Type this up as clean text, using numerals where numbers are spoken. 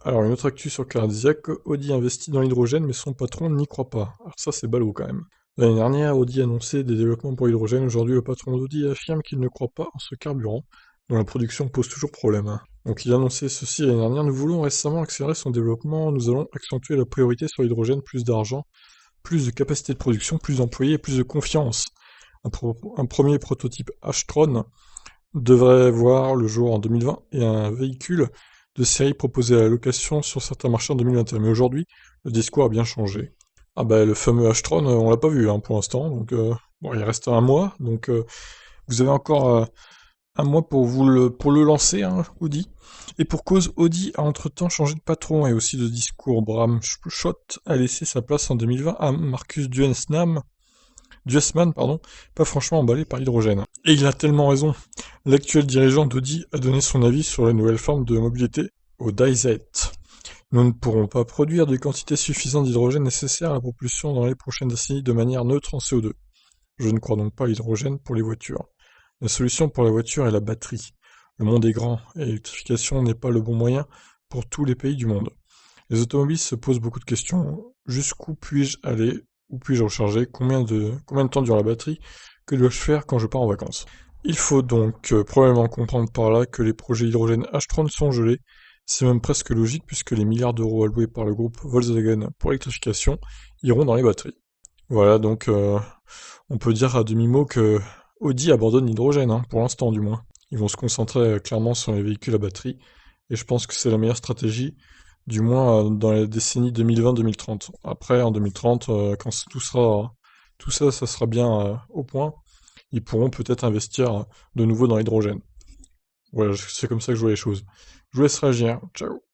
Alors, une autre actu sur Cardiac, Audi investit dans l'hydrogène, mais son patron n'y croit pas. Alors ça, c'est ballot quand même. L'année dernière, Audi annonçait des développements pour l'hydrogène. Aujourd'hui, le patron d'Audi affirme qu'il ne croit pas en ce carburant, dont la production pose toujours problème, hein. Donc il annonçait ceci l'année dernière: nous voulons récemment accélérer son développement, nous allons accentuer la priorité sur l'hydrogène, plus d'argent, plus de capacité de production, plus d'employés et plus de confiance. Un premier prototype H-Tron devrait voir le jour en 2020 et un véhicule de série proposé à la location sur certains marchés en 2021. Mais aujourd'hui, le discours a bien changé. Ah bah le fameux H-Tron, on l'a pas vu hein, pour l'instant, donc bon, il reste un mois, donc vous avez encore un mois pour pour le lancer, hein, Audi. Et pour cause, Audi a entre-temps changé de patron et aussi de discours. Bram Schott a laissé sa place en 2020 à Marcus Duesman, pardon, pas franchement emballé par l'hydrogène. Et il a tellement raison. L'actuel dirigeant d'Audi a donné son avis sur la nouvelle forme de mobilité au DayZ. Nous ne pourrons pas produire des quantités suffisantes d'hydrogène nécessaires à la propulsion dans les prochaines décennies de manière neutre en CO2. Je ne crois donc pas à l'hydrogène pour les voitures. La solution pour la voiture est la batterie. Le monde est grand et l'électrification n'est pas le bon moyen pour tous les pays du monde. Les automobilistes se posent beaucoup de questions. Jusqu'où puis-je aller? Où puis-je recharger? Combien de temps dure la batterie? Que dois-je faire quand je pars en vacances? Il faut donc probablement comprendre par là que les projets hydrogène H-Tron sont gelés. C'est même presque logique puisque les milliards d'euros alloués par le groupe Volkswagen pour l'électrification iront dans les batteries. Voilà, donc on peut dire à demi-mot que Audi abandonne l'hydrogène, hein, pour l'instant du moins. Ils vont se concentrer clairement sur les véhicules à batterie, et je pense que c'est la meilleure stratégie, du moins dans la décennie 2020-2030. Après, en 2030, quand tout ça, ça sera bien au point, ils pourront peut-être investir de nouveau dans l'hydrogène. Voilà, c'est comme ça que je vois les choses. Je vous laisse réagir. Ciao.